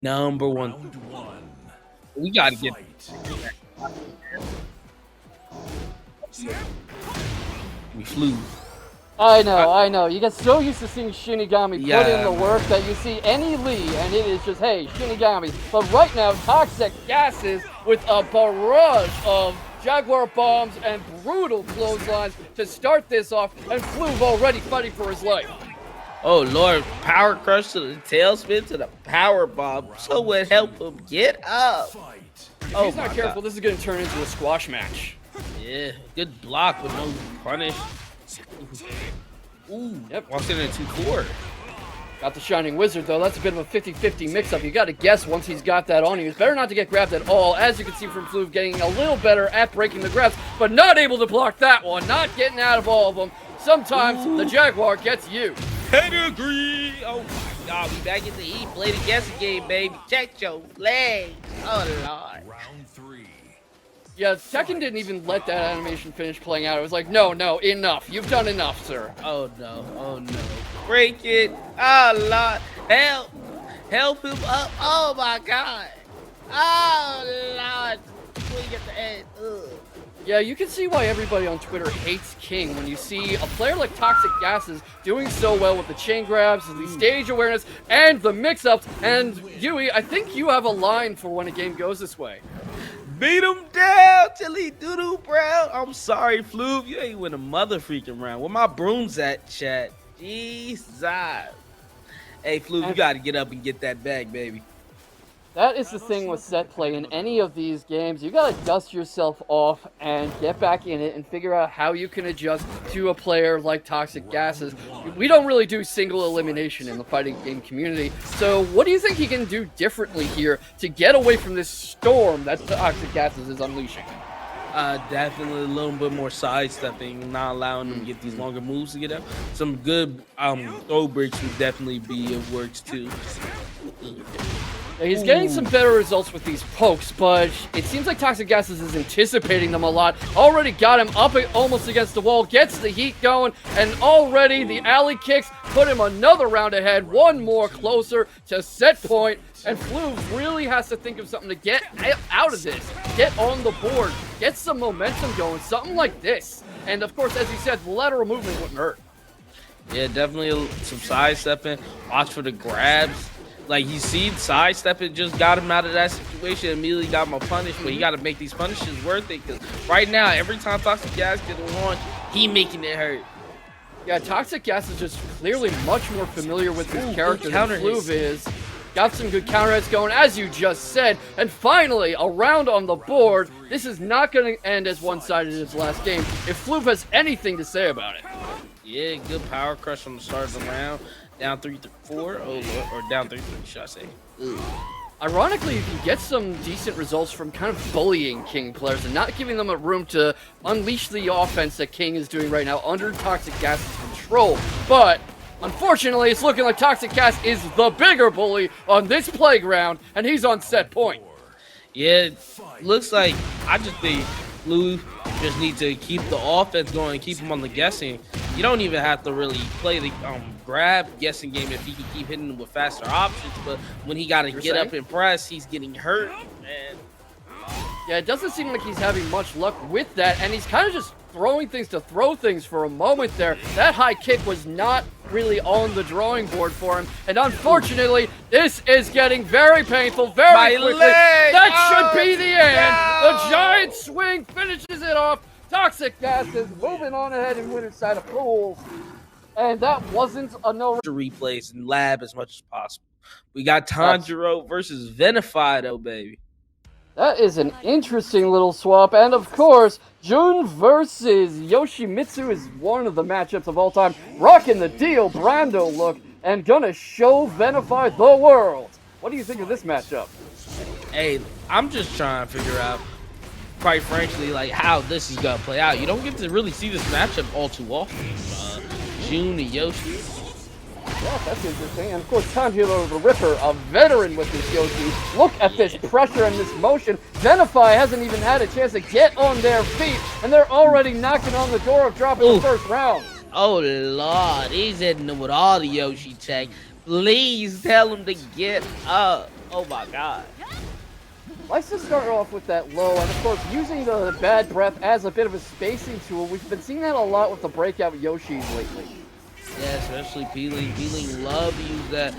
Number one. We gotta get. We flew. I know. You get so used to seeing Shinigami put in the work that you see any Lee, and it is just, hey, Shinigami. But right now, ToxicGazs with a barrage of Jaguar bombs and brutal clotheslines to start this off, and Flueve already fighting for his life. Oh Lord, power crush to the tailspin to the power bomb. So would help him get up. If he's not careful, this is going to turn into a squash match. Yeah, good block with no punish. Ooh, yep. Walks in at 2-4. Got the Shining Wizard, though. That's a bit of a 50-50 mix-up. You got to guess once he's got that on you. It's better not to get grabbed at all. As you can see from Flueve getting a little better at breaking the grabs, but not able to block that one. Not getting out of all of them. Sometimes the Jaguar gets you. Pedigree! Oh my God, we back in the play the guessing game, baby. Check your legs. Oh Lord. Round 3. Yeah, Tekken didn't even let that animation finish playing out. It was like, no, enough. You've done enough, sir. Oh no. Break it. Oh Lord. Help. Help him up. Oh my God. Oh Lord. Before you get the end. Ugh. Yeah, you can see why everybody on Twitter hates King when you see a player like ToxicGazs doing so well with the chain grabs, the stage awareness, and the mix-ups. And Yui, I think you have a line for when a game goes this way. Beat him down till he doo-doo brown. I'm sorry, Flueve. You ain't win a mother freaking round. Where my brooms at, chat? Jesus. Hey, Flueve, you got to get up and get that bag, baby. That is the thing with set play in any of these games. You gotta dust yourself off and get back in it and figure out how you can adjust to a player like ToxicGazs. We don't really do single elimination in the fighting game community. So what do you think he can do differently here to get away from this storm that ToxicGazs is unleashing? Definitely a little bit more sidestepping, not allowing them to get these longer moves to get up. Some good throw breaks would definitely be of works too. He's getting some better results with these pokes, but it seems like ToxicGazs is anticipating them a lot. Already got him up almost against the wall, gets the heat going, and already the alley kicks put him another round ahead, one more closer to set point. And Flueve really has to think of something to get out of this, get on the board, get some momentum going, something like this. And of course, as you said, the lateral movement wouldn't hurt. Yeah, definitely some sidestepping. Watch for the grabs. Like, you see, sidestepping just got him out of that situation. Immediately got him a punish, but you got to make these punishes worth it. Because right now, every time ToxicGazs get a launch, he making it hurt. Yeah, ToxicGazs is just clearly much more familiar with his character than Flueve is. Got some good counter hits going, as you just said. And finally, a round on the board. This is not going to end as one-sided as last game if Flueve has anything to say about it. Yeah, good power crush on the start of the round. Down 3-4, or down 3-3, should I say? Ooh. Ironically, you can get some decent results from kind of bullying King players and not giving them a room to unleash the offense that King is doing right now under ToxicGaz's control. But unfortunately, it's looking like ToxicGazs is the bigger bully on this playground, and he's on set point. Yeah, it looks like I just think Flueve just need to keep the offense going, keep him on the guessing. You don't even have to really play the grab guessing game if he can keep hitting them with faster options. But when he got to get up and press, he's getting hurt, man. Yeah, it doesn't seem like he's having much luck with that, and he's kind of just throwing things to throw things for a moment there. That high kick was not really on the drawing board for him, and unfortunately, this is getting very painful very quickly. That should be the end. The giant swing finishes it off. ToxicGazs is moving on ahead in winner's side of pools, and that wasn't a no. Replays and lab as much as possible. We got Tanjiro versus Venify, though, baby. That is an interesting little swap, and of course, Jun versus Yoshimitsu is one of the matchups of all time. Rocking the Dio Brando look, and gonna show Venify the world. What do you think of this matchup? Hey, I'm just trying to figure out, quite frankly, like how this is gonna play out. You don't get to really see this matchup all too often. Jun and Yoshi. Yeah, that's interesting. And of course, TanjiroTheRipper, a veteran with this Yoshi. Look at this pressure and this motion. Venify hasn't even had a chance to get on their feet, and they're already knocking on the door of dropping the first round. Oh, Lord. He's hitting them with all the Yoshi tech. Please tell him to get up. Oh my god. Likes to start off with that low, and of course, using the bad breath as a bit of a spacing tool. We've been seeing that a lot with the breakout Yoshis lately. Yeah, especially Peeling. Peeling love to use that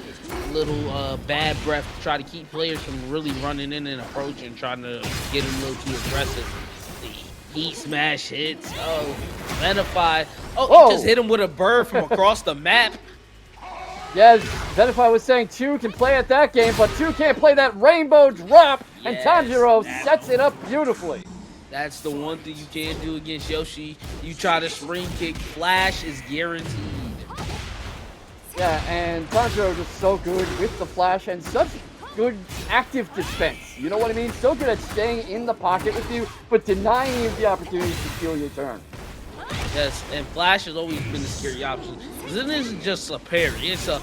little bad breath to try to keep players from really running in and approaching, trying to get them a little too aggressive. The heat smash hits. Oh, Venify. Oh, he just hit him with a bird from across the map. Yes, Venify was saying 2 can play at that game, but 2 can't play that rainbow drop, and Tanjiro sets it up beautifully. That's the one thing you can't do against Yoshi. You try to spring kick, flash is guaranteed. Yeah, and Tanjiro just so good with the flash and such good active defense. You know what I mean? So good at staying in the pocket with you, but denying you the opportunity to steal your turn. Yes, and flash has always been a scary option. It isn't just a parry, it's a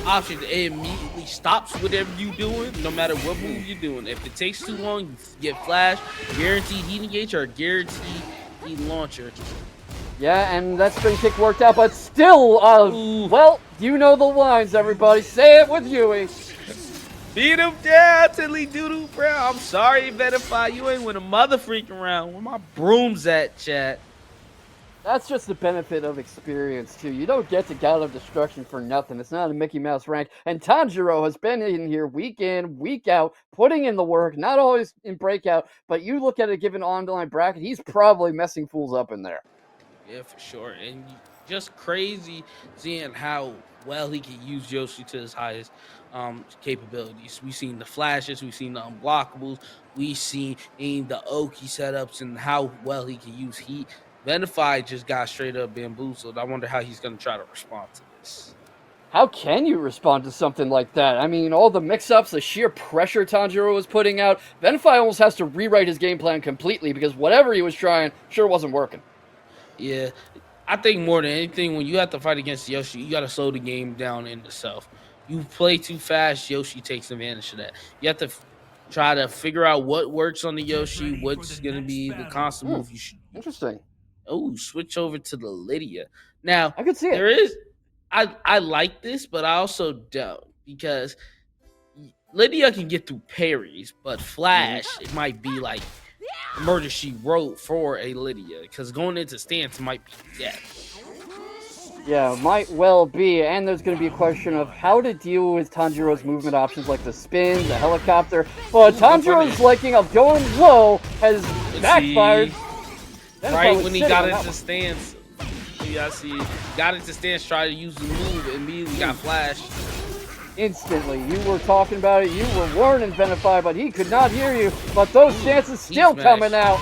option that immediately stops whatever you're doing, no matter what move you're doing. If it takes too long, you get flash, guaranteed heat engage, or guaranteed heat launcher. Yeah, and that spring kick worked out, but still, well, you know the lines, everybody. Say it with Yui. Beat him down till he doo-doo brown. I'm sorry, Venify, you ain't win a mother freaking round. Where my brooms at, chat? That's just the benefit of experience, too. You don't get to God of Destruction for nothing. It's not a Mickey Mouse rank. And Tanjiro has been in here week in, week out, putting in the work, not always in Breakout, but you look at a given online bracket, he's probably messing fools up in there. Yeah, for sure. And just crazy seeing how well he can use Yoshi to his highest capabilities. We've seen the flashes, we've seen the unblockables, we've seen the Oki setups and how well he can use heat. Venify just got straight up bamboozled. I wonder how he's going to try to respond to this. How can you respond to something like that? I mean, all the mix-ups, the sheer pressure Tanjiro was putting out, Venify almost has to rewrite his game plan completely because whatever he was trying sure wasn't working. Yeah, I think more than anything, when you have to fight against Yoshi, you got to slow the game down in itself. You play too fast, Yoshi takes advantage of that. You have to try to figure out what works on the Yoshi, what's going to be the constant move you should use. Interesting. Oh, switch over to the Lidia. Now, I could see it. There is, I like this, but I also don't, because Lidia can get through parries, but Flash, it might be like Murder She Wrote for a Lidia, because going into stance might be death. Yeah, might well be, and there's going to be a question of how to deal with Tanjiro's movement options like the spin, the helicopter, but Tanjiro's liking of going low has backfired. Right when he got into stance, got into stance, tried to use the move, immediately got flashed. Instantly, you were talking about it, you were warning Venify, but he could not hear you, but those stances still coming out.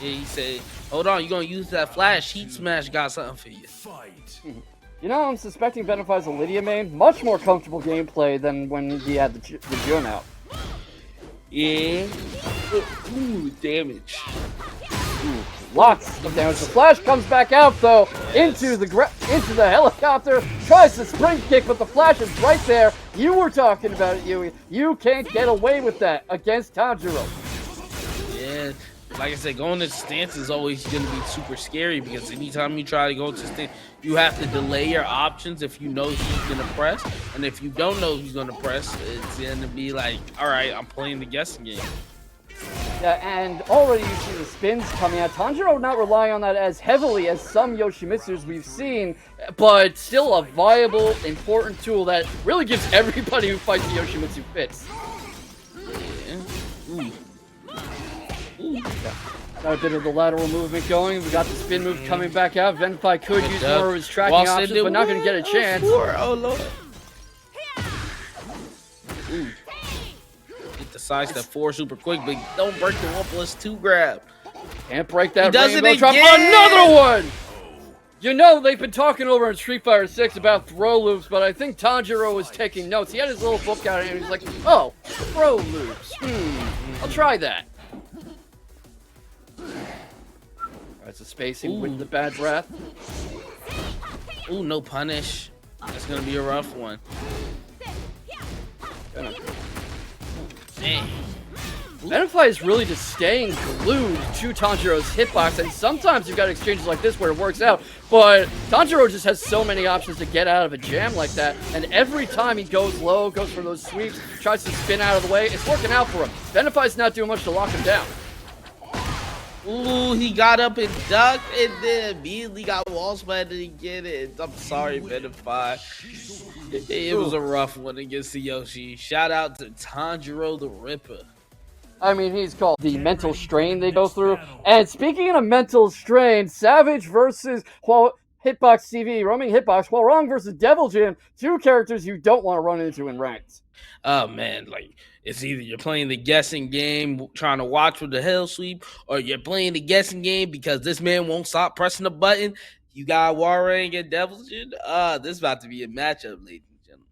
Yeah, he said, hold on, you're going to use that flash, heat smash got something for you. You know, I'm suspecting Venify's a Lidia main, much more comfortable gameplay than when he had the Jun out. Yeah. Ooh, damage. Lots of damage. The flash comes back out though into the helicopter. Tries to spring kick, but the flash is right there. You were talking about it, Yui. You can't get away with that against Tanjiro. Yeah, like I said, going into stance is always going to be super scary because anytime you try to go to stance, you have to delay your options if you know he's going to press, and if you don't know he's going to press, it's going to be like, all right, I'm playing the guessing game. Yeah, and already you see the spins coming out. Tanjiro not relying on that as heavily as some Yoshimitsus we've seen, but still a viable, important tool that really gives everybody who fights the Yoshimitsu fits. Yeah. Yeah. Got a bit of the lateral movement going. We got the spin move coming back out. Venify could use more of his tracking options, but not going to get a chance. Oh, Lord. Ooh. Get the sidestep 4 super quick, but don't break the 1+2 grab. Can't break that. He does it rainbow drop. again. Another one! You know, they've been talking over in Street Fighter 6 about throw loops, but I think Tanjiro was taking notes. He had his little book out and he was like, oh, throw loops. I'll try that. That's a spacing with the bad breath. Ooh, no punish. That's going to be a rough one. Dang. Venify is really just staying glued to Tanjiro's hitbox, and sometimes you've got exchanges like this where it works out, but Tanjiro just has so many options to get out of a jam like that, and every time he goes low, goes for those sweeps, tries to spin out of the way, it's working out for him. Venify's not doing much to lock him down. Ooh, he got up and ducked and then immediately got wall splatted and get it. I'm sorry, Venify. It was a rough one against the Yoshi. Shout out to TanjiroTheRipper. I mean, he's called the mental strain they go through. And speaking of mental strain, Savage versus Hitbox TV, RoamingHitbox, Hwoarang versus Devil Jin, two characters you don't want to run into in ranked. Oh man, like it's either you're playing the guessing game, trying to watch with the hell sweep, or you're playing the guessing game because this man won't stop pressing the button. You got Hwoarang and Devil Jin. This is about to be a matchup, ladies and gentlemen.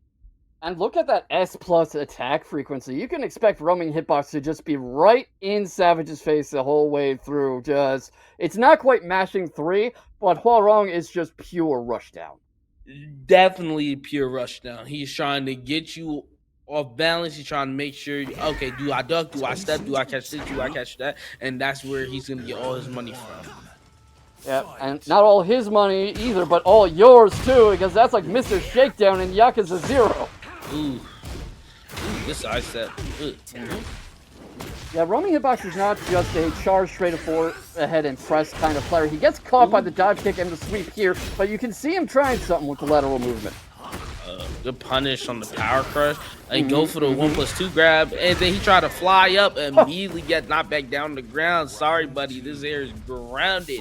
And look at that S+ attack frequency. You can expect RoamingHitbox to just be right in Savage's face the whole way through. It's not quite mashing 3, but Hwoarang is just pure rushdown. Definitely pure rushdown. He's trying to get you off balance. He's trying to make sure, okay, do I duck? Do I step? Do I catch this? Do I catch that? And that's where he's going to get all his money from. Yeah, and not all his money either, but all yours too, because that's like Mr. Shakedown in Yakuza 0. Ooh, this side step. Yeah, RoamingHitbox is not just a charge straight ahead and press kind of player. He gets caught by the dive kick and the sweep here, but you can see him trying something with the lateral movement. Good punish on the power crush. And go for the 1+2 grab, and then he tried to fly up and immediately get knocked back down to the ground. Sorry, buddy, this air is grounded.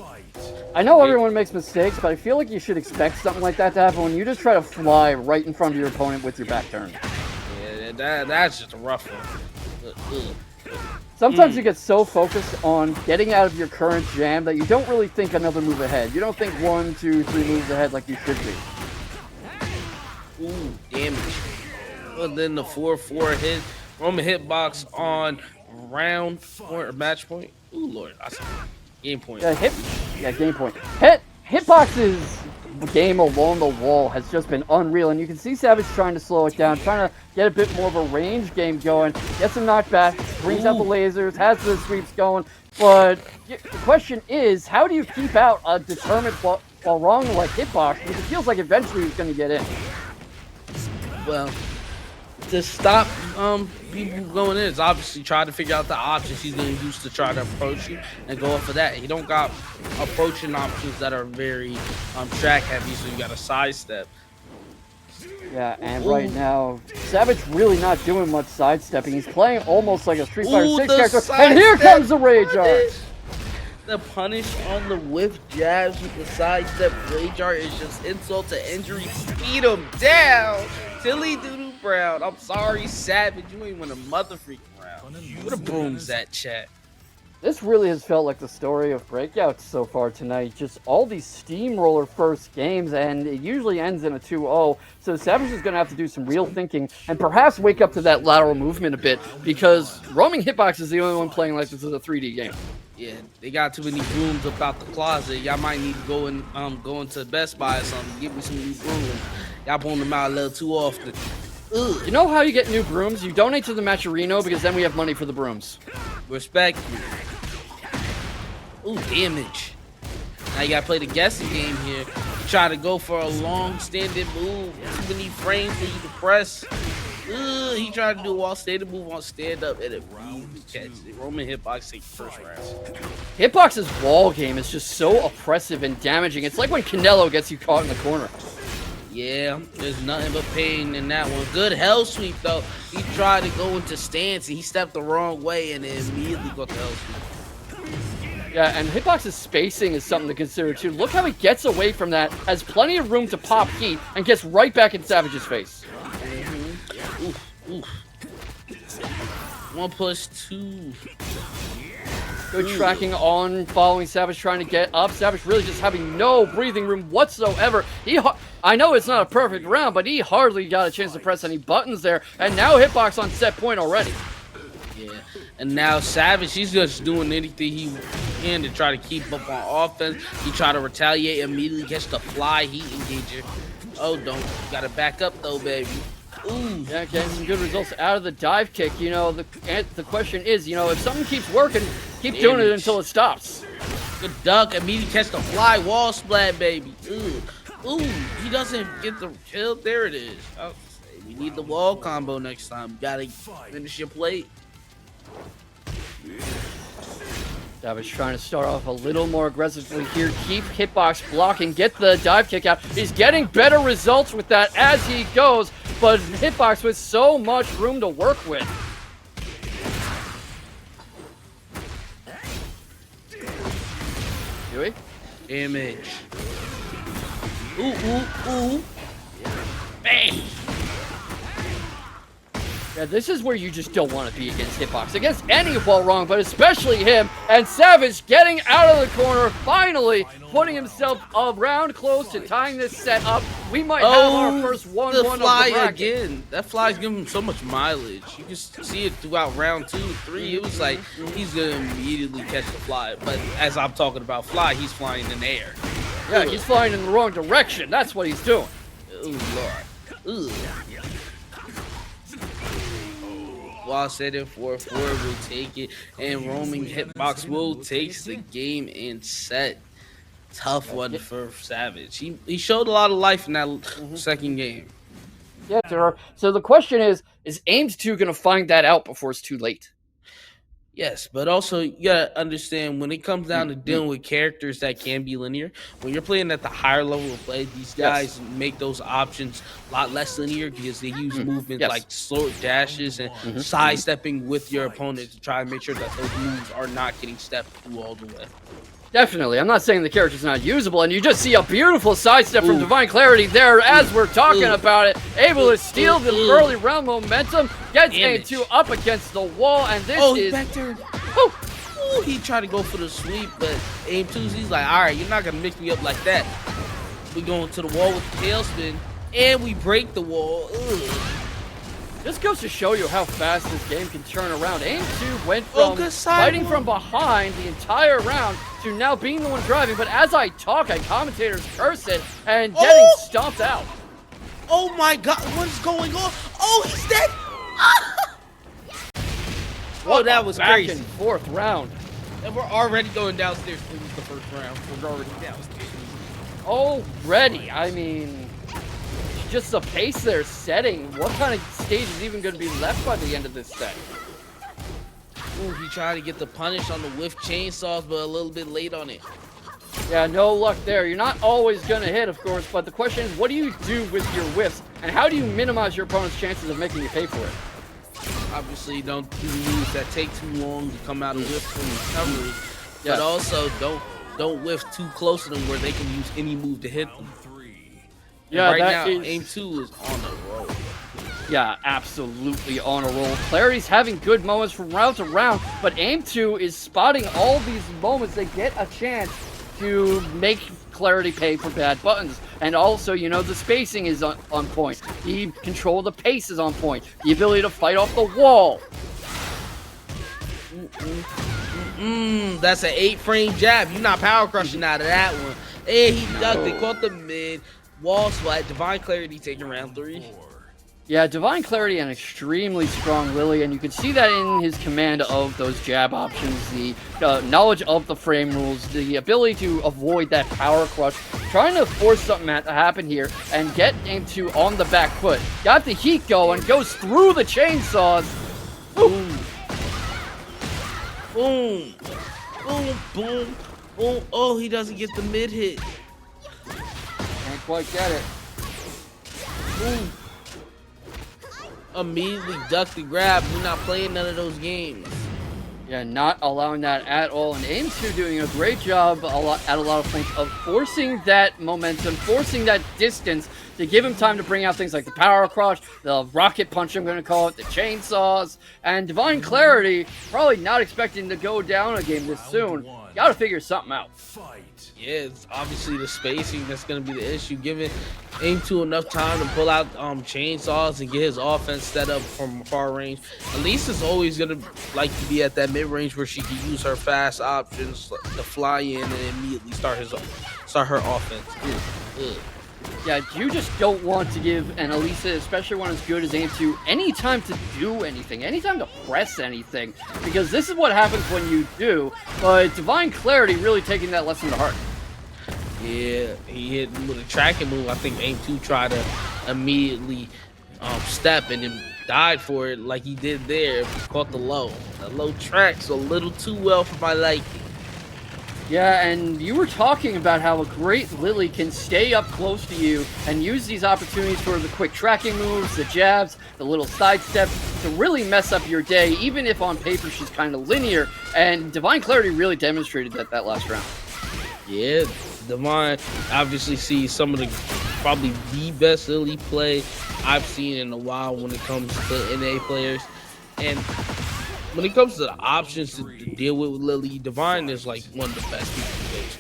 I know everyone makes mistakes, but I feel like you should expect something like that to happen when you just try to fly right in front of your opponent with your back turned. Yeah, that's just a rough one. Sometimes you get so focused on getting out of your current jam that you don't really think another move ahead. You don't think 1, 2, 3 moves ahead like you should be. Ooh, damage. And then the 4-4 hit. RoamingHitbox on round point or match point. Ooh, Lord. Game point. Game point. Hitbox's game along the wall has just been unreal, and you can see Savage trying to slow it down, trying to get a bit more of a range game going, gets some knockback, brings out the lasers, has the sweeps going, but the question is, how do you keep out a determined Hwoarang like Hitbox, because it feels like eventually he's going to get in? Well, to stop people going in is obviously try to figure out the options he's going to use to try to approach you and go off of that. He don't got approaching options that are very track heavy, so you got to sidestep. Yeah, and right now, Savage really not doing much sidestepping. He's playing almost like a Street Fighter 6 character, and here comes the Rage Art! The punish on the whiff jabs with the sidestep Rage Art is just insult to injury. Speed him down till he doo-doo brown. I'm sorry, Savage, you ain't win a mother freaking round. Where the brooms at, chat? This really has felt like the story of Breakout so far tonight. Just all these steamroller first games, and it usually ends in a 2-0. So Savage is going to have to do some real thinking and perhaps wake up to that lateral movement a bit, because RoamingHitbox is the only one playing like this is a 3D game. Yeah, they got too many brooms about the closet. Y'all might need to go into Best Buy or something. Give me some new brooms. Y'all pulling them out a little too often. Ugh. You know how you get new brooms? You donate to the Matcherino, because then we have money for the brooms. Respect you. Ooh, damage. Now you gotta play the guessing game here. You try to go for a long standing move. Too many frames for you to press. He tried to do a wall standing move on stand up, and it really catches it. RoamingHitbox takes first round. Hitbox's wall game is just so oppressive and damaging. It's like when Canelo gets you caught in the corner. Yeah, there's nothing but pain in that one. Good hell sweep though. He tried to go into stance and he stepped the wrong way and then immediately got the hell sweep. Yeah, and Hitbox's spacing is something to consider too. Look how he gets away from that, has plenty of room to pop heat, and gets right back in Savage's face. Oof. 1+2. Good tracking on, following Savage, trying to get up. Savage really just having no breathing room whatsoever. I know it's not a perfect round, but he hardly got a chance to press any buttons there. And now Hitbox on set point already. Yeah, and now Savage, he's just doing anything he can to try to keep up on offense. He try to retaliate, immediately catch the fly heat engager. Oh, don't. You gotta back up though, baby. Ooh. Yeah, getting some good results out of the dive kick. You know, the question is, you know, if something keeps working, keep doing it until it stops. Good duck, immediately catch the fly, wall splat, baby. Ooh. Ooh, he doesn't get the kill. There it is. Oh, we need the wall combo next time. Gotta finish your plate. Savage trying to start off a little more aggressively here. Keep hitbox blocking, get the dive kick out. He's getting better results with that as he goes, but hitbox with so much room to work with. Yui? Damage. Ooh, ooh, ooh. Bang! Yeah, this is where you just don't want to be against hitbox. Against any Hwoarang, but especially him. And Savage getting out of the corner, finally putting himself around close to tying this set up. We might have our first 1-1 of the fly bracket. again. That fly's giving him so much mileage. You can see it throughout round 2, 3. It was like he's gonna immediately catch the fly. But as I'm talking about fly, he's flying in the air. Yeah, he's flying in the wrong direction. That's what he's doing. Oh Lord. Ugh. While setting 4-4 will take it, and roaming hitbox will take the game in set. Tough one for Savage. He showed a lot of life in that second game. Yeah, sir. So the question is AimedTwo going to find that out before it's too late? Yes, but also you gotta understand when it comes down to dealing with characters that can be linear, when you're playing at the higher level of play, these guys make those options a lot less linear because they use movements like slow dashes and sidestepping with your opponent to try and make sure that those moves are not getting stepped through all the way. Definitely. I'm not saying the character's not usable, and you just see a beautiful sidestep from DivinexClarity there as we're talking about it. Able to steal the early round momentum, gets AimedTwo up against the wall, and this is... back there. Ooh, he tried to go for the sweep, but AimedTwo's, he's like, all right, you're not going to mix me up like that. We're going to the wall with the tailspin, and we break the wall. Ugh. This goes to show you how fast this game can turn around. AimedTwo went from fighting from behind the entire round to now being the one driving, but as I talk, commentators curse it and getting stomped out. Oh my god, what is going on? Oh, he's dead! What that was back crazy. and forth round. And we're already going downstairs. It was the first round. We're already downstairs. Already, I mean... just the pace they're setting. What kind of stage is even going to be left by the end of this set? Ooh, he tried to get the punish on the whiff chainsaws, but a little bit late on it. Yeah, no luck there. You're not always going to hit, of course, but the question is, what do you do with your whiffs, and how do you minimize your opponent's chances of making you pay for it? Obviously, don't do moves that take too long to come out of whiff from recovery, but also don't whiff too close to them where they can use any move to hit them. Yeah, right now, AimedTwo is on the roll. Yeah, absolutely on a roll. Clarity's having good moments from round to round, but AimedTwo is spotting all these moments. They get a chance to make Clarity pay for bad buttons. And also, you know, the spacing is on point. The control of the pace is on point. The ability to fight off the wall. That's an 8-frame jab. You're not power crushing out of that one. Hey, he ducked it, caught the mid. Wall splat, DivinexClarity taking round 3. Yeah, DivinexClarity an extremely strong Lili, and you can see that in his command of those jab options, the knowledge of the frame rules, the ability to avoid that power crush, trying to force something to happen here and get AimedTwo on the back foot. Got the heat going, goes through the chainsaws. Boom. Boom. Boom, boom, boom. Oh, he doesn't get the mid hit. Can't quite get it. Ooh. Immediately duck the grab. We're not playing none of those games. Yeah, not allowing that at all. And AimedTwo doing a great job at a lot of points of forcing that momentum, forcing that distance to give him time to bring out things like the power crush, the rocket punch, I'm going to call it, the chainsaws, and DivinexClarity probably not expecting to go down a game this soon. Got to figure something out. Yeah, it's obviously the spacing that's going to be the issue. Giving AimedTwo enough time to pull out chainsaws and get his offense set up from far range. Alisa's always going to like to be at that mid-range where she can use her fast options to fly in and immediately start her offense. Yeah, you just don't want to give an Alisa, especially one as good as AimedTwo, any time to do anything, any time to press anything, because this is what happens when you do, but DivinexClarity really taking that lesson to heart. Yeah, he hit with a tracking move. I think AimedTwo tried to immediately step and then died for it like he did there. Caught the low. The low tracks a little too well for my liking. Yeah, and you were talking about how a great Lili can stay up close to you and use these opportunities for the quick tracking moves, the jabs, the little sidesteps to really mess up your day, even if on paper she's kind of linear. And DivinexClarity really demonstrated that last round. Yeah, Divine obviously sees some of the probably the best Lili play I've seen in a while when it comes to NA players. And when it comes to the options to deal with Lili, Divine is like one of the best people to face.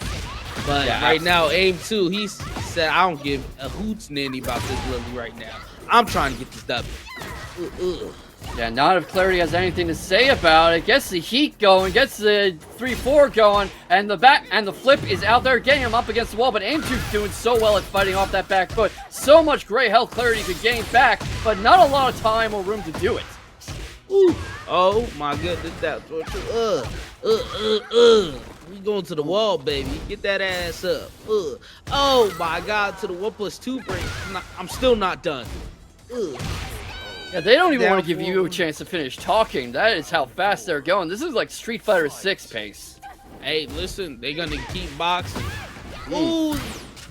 But yeah, right now, AimedTwo, he said, I don't give a hoot's nanny about this Lili right now. I'm trying to get this W. Yeah, not if Clarity has anything to say about it. Gets the heat going, gets the 3-4 going, and the flip is out there getting him up against the wall. But AimedTwo's doing so well at fighting off that back foot. So much great health Clarity could gain back, but not a lot of time or room to do it. Ooh. Oh my goodness, that's what we going to the wall, baby. Get that ass up. Oh my God, to the 1+2 break. I'm still not done. Yeah, they don't even want to give you a chance to finish talking. That is how fast they're going. This is like Street Fighter 6 pace. Hey, listen, they're gonna keep boxing. Ooh,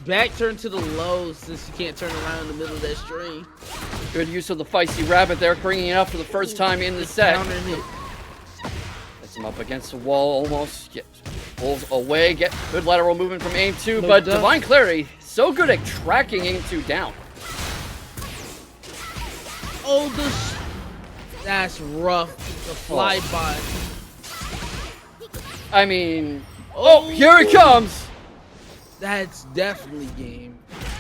back turn to the low since you can't turn around in the middle of that string. Good use of the feisty rabbit there, bringing it up for the first time in the set. Gets him up against the wall almost. Pulls away. Get good lateral movement from AimedTwo, but DivinexClarity so good at tracking AimedTwo down. Oh, that's rough. The flyby. I mean, here it comes. That's definitely game.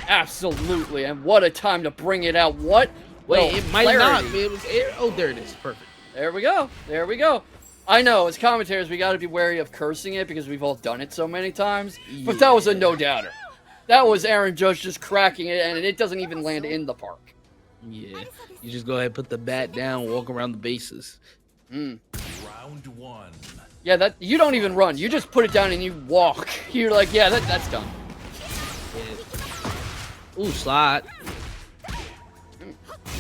Absolutely, and what a time to bring it out. What? Wait, it might not. It was air. Oh, there it is. Perfect. There we go. There we go. I know, as commentators, we got to be wary of cursing it because we've all done it so many times. Yeah. But that was a no-doubter. That was Aaron Judge just cracking it, and it doesn't even land in the park. Yeah, you just go ahead and put the bat down, walk around the bases. Round one. Yeah, that you don't even run. You just put it down and you walk. You're like, yeah, that's done. Yeah. Ooh, slide.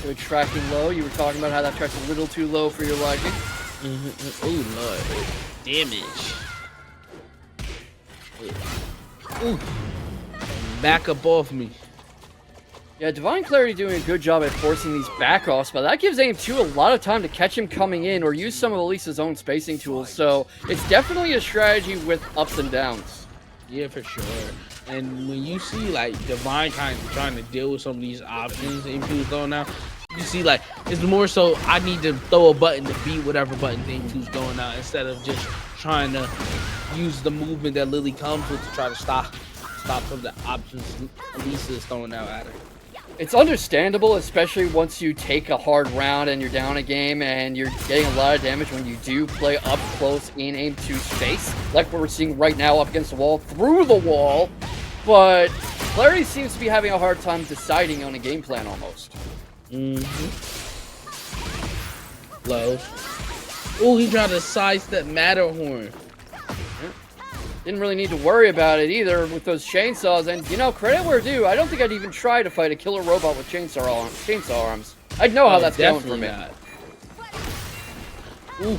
Good tracking low. You were talking about how that track's a little too low for your liking. Ooh, Lord. Damage. Ooh. Back up off me. Yeah, DivinexClarity doing a good job at forcing these back-offs, but that gives AimedTwo a lot of time to catch him coming in or use some of Alisa's own spacing tools, so it's definitely a strategy with ups and downs. Yeah, for sure. And when you see, like, Divine kind of trying to deal with some of these options AimedTwo's throwing out, you see, like, it's more so I need to throw a button to beat whatever button AimedTwo's going out instead of just trying to use the movement that Lili comes with to try to stop some of the options Alisa is throwing out at her. It's understandable, especially once you take a hard round and you're down a game and you're getting a lot of damage when you do play up close in AimedTwo's face, like what we're seeing right now up against the wall, through the wall. But Clarity seems to be having a hard time deciding on a game plan almost. Low. Oh, he tried to sidestep Matterhorn. Didn't really need to worry about it either with those chainsaws, and you know, credit where due, I don't think I'd even try to fight a killer robot with chainsaw arms. I'd know how that's going for me. Not. Ooh.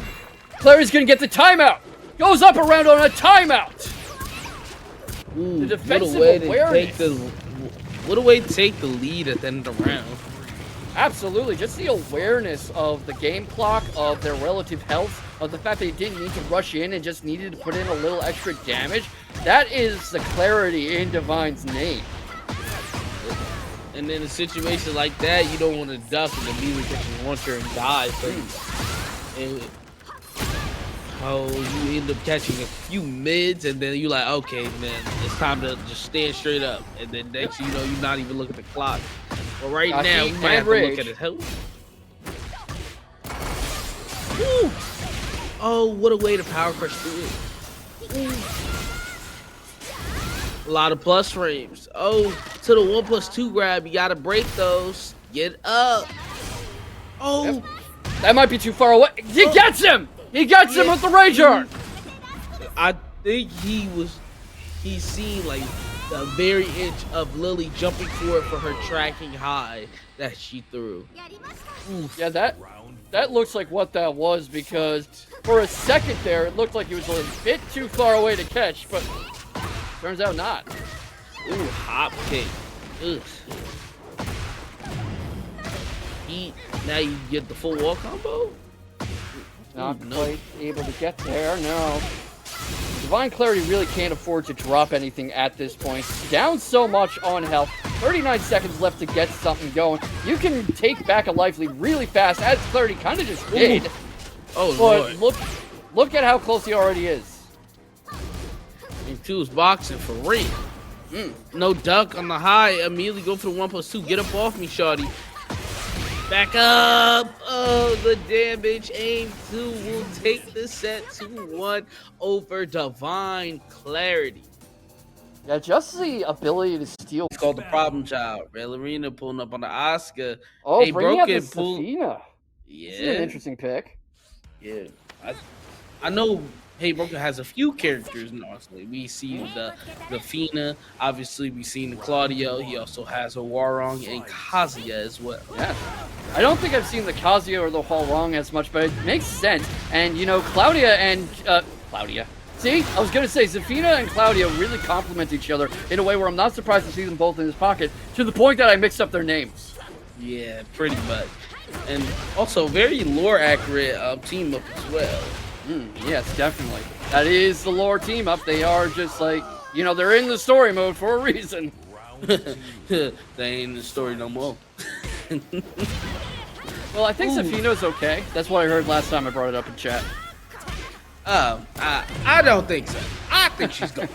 Clary's gonna get the timeout! Goes up around on a timeout! Ooh, the defensive awareness. What a way to take the lead at the end of the round. Absolutely, just the awareness of the game clock, of their relative health, of the fact that they didn't need to rush in and just needed to put in a little extra damage. That is the clarity in Divine's name. And in a situation like that, you don't want to duck and immediately get your launcher and die. So, you end up catching a few mids, and then you're like, okay, man, it's time to just stand straight up. And then next thing you know, you're not even looking at the clock. But right now, we might have to look at his health. Woo! Oh, what a way to power crush through it. Ooh. A lot of plus frames. Oh. to the 1+2 grab. You gotta break those. Get up. Oh. Yep. That might be too far away. He gets him! He gets him with the Rage Art! I think he's seen like the very inch of Lili jumping for it for her tracking high that she threw. Oof. Yeah, that looks like what that was, because for a second there, it looked like he was a bit too far away to catch, but turns out not. Ooh, hop kick. Ugh. Now you get the full wall combo? Not quite able to get there, no. DivinexClarity really can't afford to drop anything at this point. Down so much on health. 39 seconds left to get something going. You can take back a life lead really fast, as Clarity kind of just did. Oh, but Lord. look at how close he already is. AimedTwo is boxing for real. No duck on the high. Immediately go for the 1+2. Get up off me, shawty. Back up. Oh, the damage. AimedTwo will take the set 2-1 over DivinexClarity. Yeah, just the ability to steal. It's called the problem child. Ralerina pulling up on the Asuka. Oh, bringing out the HeyBroken pull. Zafina. Yeah. This is an interesting pick. Yeah. I know HeyBroken has a few characters, honestly. We see the Zafina. Obviously, we seen the Claudio. He also has a Hwoarang and Kazuya as well. Yeah. I don't think I've seen the Kazuya or the Hwoarang as much, but it makes sense. And, you know, Claudia and... Claudia. See? I was going to say, Zafina and Claudio really complement each other in a way where I'm not surprised to see them both in his pocket, to the point that I mixed up their names. Yeah, pretty much. And also, very lore-accurate team up as well. Yes, definitely. That is the lore team up. They are just like, you know, they're in the story mode for a reason. They ain't in the story no more. Well, I think Zafina's okay. That's what I heard last time I brought it up in chat. I don't think so. I think she's going.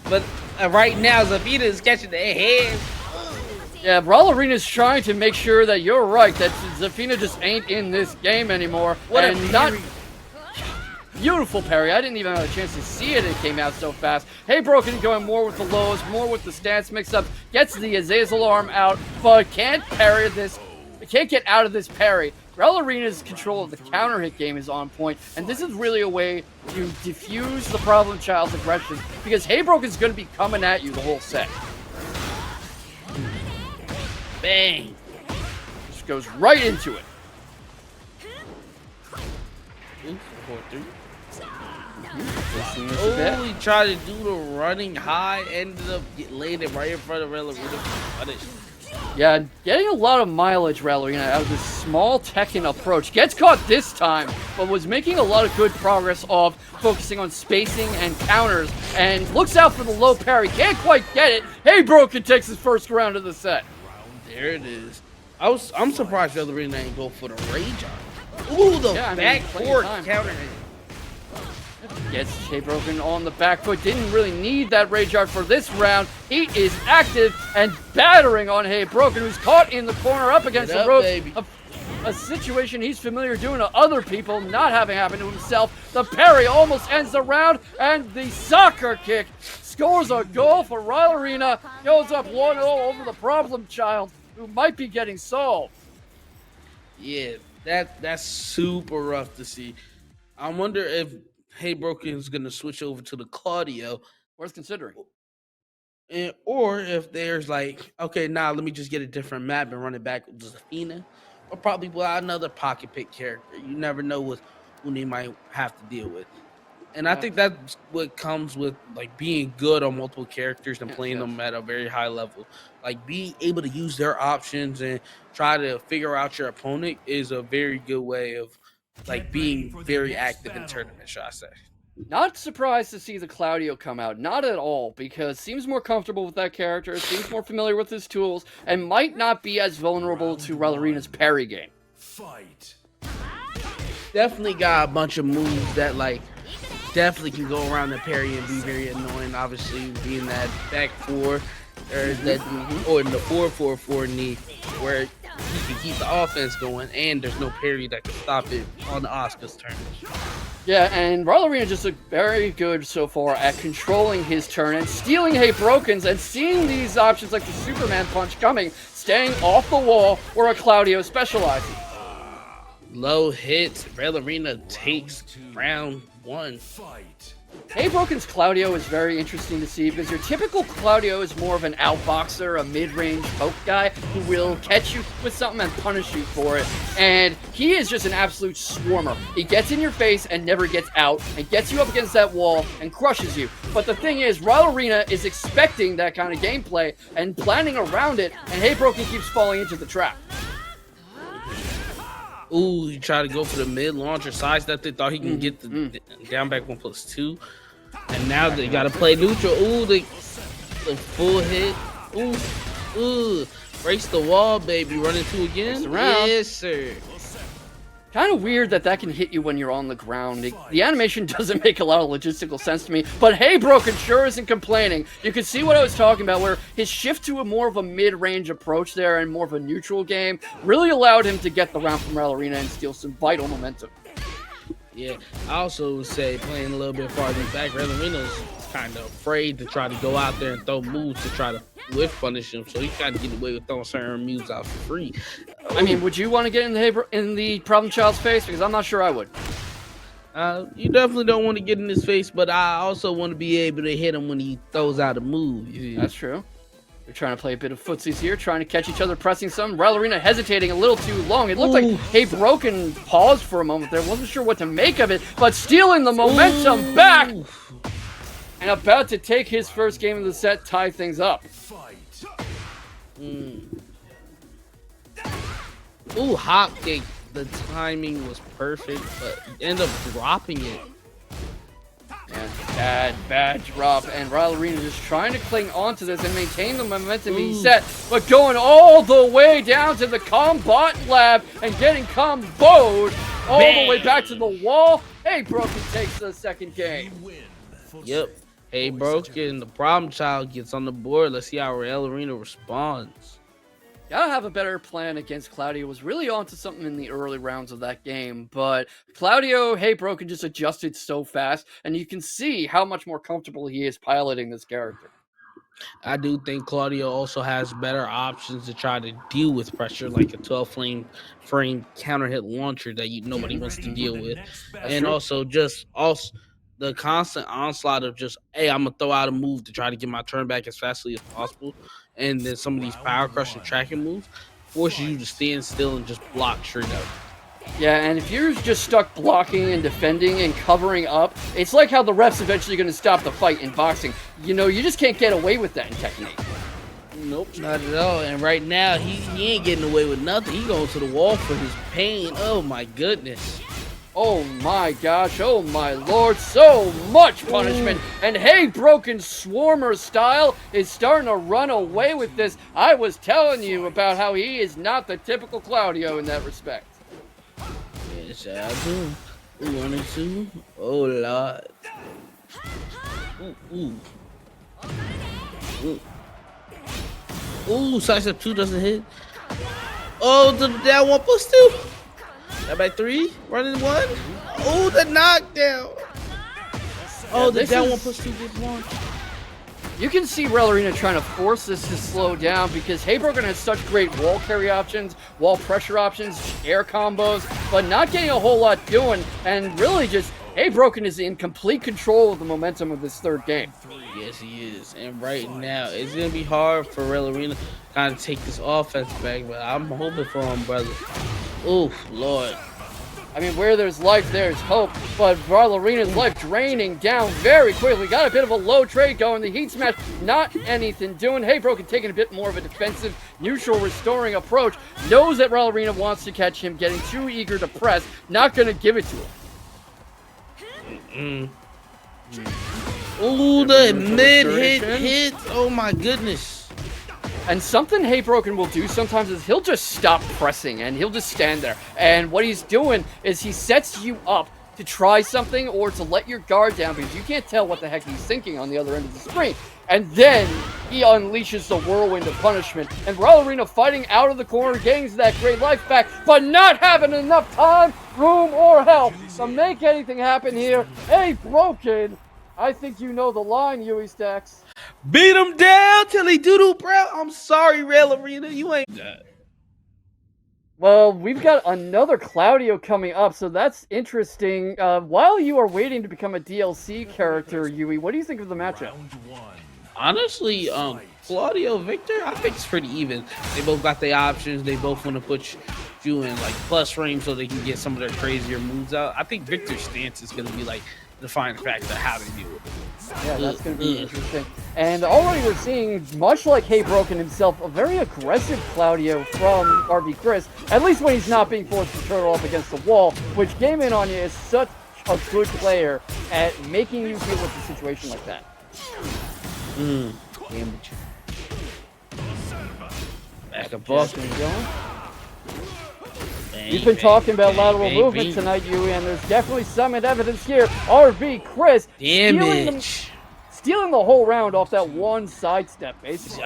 But right now, Zafina is catching the head. Yeah, Ralerina's trying to make sure that you're right, that Zafina just ain't in this game anymore. What and a not beautiful parry. I didn't even have a chance to see it. It came out so fast. HeyBroken going more with the lows, more with the stance mix-up. Gets the Azazel arm out, but can't parry this. Can't get out of this parry. Ralerina's control of the counter hit game is on point, and this is really a way to diffuse the problem child's aggression, because HeyBroken's going to be coming at you the whole set. Bang. Just goes right into it. 4-3. Oh, he tried to do the running high, ended up laying it right in front of Ralerina. Yeah, getting a lot of mileage, Ralerina, out of this small Tekken approach. Gets caught this time, but was making a lot of good progress of focusing on spacing and counters, and looks out for the low parry. Can't quite get it. HeyBroken takes his first round of the set. There it is. I'm surprised Ralerina ain't go for the rage on. Ooh, the backboard counter hit. Gets HeyBroken on the back foot. Didn't really need that rage art for this round. He is active and battering on HeyBroken, who's caught in the corner up against the ropes. A situation he's familiar doing to other people, not having happened to himself. The parry almost ends the round, and the soccer kick scores a goal for Ralerina. Goes up 1-0 over the problem child, who might be getting solved. Yeah, that's super rough to see. I wonder if HeyBroken is going to switch over to the Claudio. Worth considering. Or if there's like, okay, now let me just get a different map and run it back with Zafina. Or probably without another pocket pick character. You never know who they might have to deal with. And I think that's what comes with like being good on multiple characters and playing them at a very high level. Like being able to use their options and try to figure out your opponent is a very good way of like being very active in tournaments, should I say. Not surprised to see the Claudio come out, not at all, because seems more comfortable with that character, seems more familiar with his tools, and might not be as vulnerable to Ralerina's parry game. Fight. Definitely got a bunch of moves that like definitely can go around the parry and be very annoying. Obviously, being that back four or that or in the 4-4-4 knee where he can keep the offense going and there's no parry that can stop it on the Asuka's turn. Yeah, and Ralerina just looked very good so far at controlling his turn and stealing HeyBroken's and seeing these options like the Superman punch coming, staying off the wall where a Claudio specializes. Low hits. Ralerina takes round 1. HeyBroken's Claudio is very interesting to see because your typical Claudio is more of an outboxer, a mid-range poke guy who will catch you with something and punish you for it. And he is just an absolute swarmer. He gets in your face and never gets out and gets you up against that wall and crushes you. But the thing is, Ralerina is expecting that kind of gameplay and planning around it, and HeyBroken keeps falling into the trap. Ooh, he tried to go for the mid launcher sidestep. They thought he can get the down back 1+2. And now they gotta play neutral. Ooh, the full hit. Ooh, breaks the wall, baby. Running 2 again. Yes, sir. Kind of weird that can hit you when you're on the ground. The animation doesn't make a lot of logistical sense to me, but HeyBroken sure isn't complaining. You can see what I was talking about, where his shift to a more of a mid-range approach there and more of a neutral game really allowed him to get the round from Ralerina and steal some vital momentum. Yeah, I also would say playing a little bit farther back, Ralerina's kind of afraid to try to go out there and throw moves to try to whiff punish him, so he kind of get away with throwing certain moves out for free. I mean, would you want to get in the problem child's face? Because I'm not sure I would. You definitely don't want to get in his face, but I also want to be able to hit him when he throws out a move. That's true. They're trying to play a bit of footsies here, trying to catch each other, pressing some. Ralerina hesitating a little too long. It looked like HeyBroken paused for a moment there. Wasn't sure what to make of it, but stealing the momentum back. And about to take his first game of the set, tie things up. Ooh, hop kick. The timing was perfect, but he ended up dropping it. And bad drop. And Ralerina just trying to cling onto this and maintain the momentum he set, but going all the way down to the combat lab and getting comboed all the way back to the wall. HeyBroken takes the second game. Yep. HeyBroken, the problem child, gets on the board. Let's see how Ralerina responds. Gotta have a better plan against Claudio. Was really onto something in the early rounds of that game, but Claudio, HeyBroken just adjusted so fast, and you can see how much more comfortable he is piloting this character. I do think Claudio also has better options to try to deal with pressure, like a 12-frame counter hit launcher that nobody wants to deal with, and also the constant onslaught of just, hey, I'm gonna throw out a move to try to get my turn back as fastly as possible. And then some of these power crushing tracking moves forces you to stand still and just block straight up. Yeah, and if you're just stuck blocking and defending and covering up, it's like how the ref's eventually going to stop the fight in boxing. You know, you just can't get away with that in technique. Nope, not at all. And right now, he ain't getting away with nothing. He going to the wall for his pain. Oh, my goodness. Oh my gosh, oh my lord, so much punishment. And HeyBroken Swarmer style is starting to run away with this. I was telling you about how he is not the typical Claudio in that respect. Yes, I do. Ooh, 1 and 2. Oh, Lord. Ooh, sidestep 2 doesn't hit. Oh, the down 1+2. That by 3, running 1. Oh, the knockdown. Oh, the down 1+2 gets launched. You can see Ralerina trying to force this to slow down because HeyBroken has such great wall carry options, wall pressure options, air combos, but not getting a whole lot doing, and really just HeyBroken is in complete control of the momentum of this third game. Yes, he is. And right now, it's going to be hard for Ralerina to kind of take this offense back, but I'm hoping for him, brother. Oh, Lord. I mean, where there's life, there's hope, but Ralerina's life draining down very quickly. Got a bit of a low trade going. The heat smash, not anything doing. HeyBroken taking a bit more of a defensive, neutral, restoring approach. Knows that Ralerina wants to catch him, getting too eager to press. Not going to give it to him. Ooh, the mid-hit hit. Oh, my goodness. And something HeyBroken will do sometimes is he'll just stop pressing and he'll just stand there. And what he's doing is he sets you up to try something or to let your guard down because you can't tell what the heck he's thinking on the other end of the screen. And then he unleashes the whirlwind of punishment. And Ralerina fighting out of the corner, getting to that great life back, but not having enough time, room, or help to make anything happen here. HeyBroken, I think you know the line, Yui Stacks. Beat him down till he doo-doo, bro. I'm sorry, Ralerina. You ain't that. Well, we've got another Claudio coming up, so that's interesting. While you are waiting to become a DLC character, Yui, what do you think of the matchup? Honestly, Claudio, Victor, I think it's pretty even. They both got their options. They both want to put you in like plus range so they can get some of their crazier moves out. I think Victor's stance is going to be like the defining factor of how they deal with it. Yeah, that's going to be interesting. And already we're seeing, much like HeyBroken himself, a very aggressive Claudio from RB Cris, at least when he's not being forced to turtle up against the wall, which Game In On You is such a good player at making you deal with a situation like that. Damage. Back up off. You've been talking about lateral movement tonight, Yui, and there's definitely some evidence here. RB Cris stealing the whole round off that one sidestep, basically.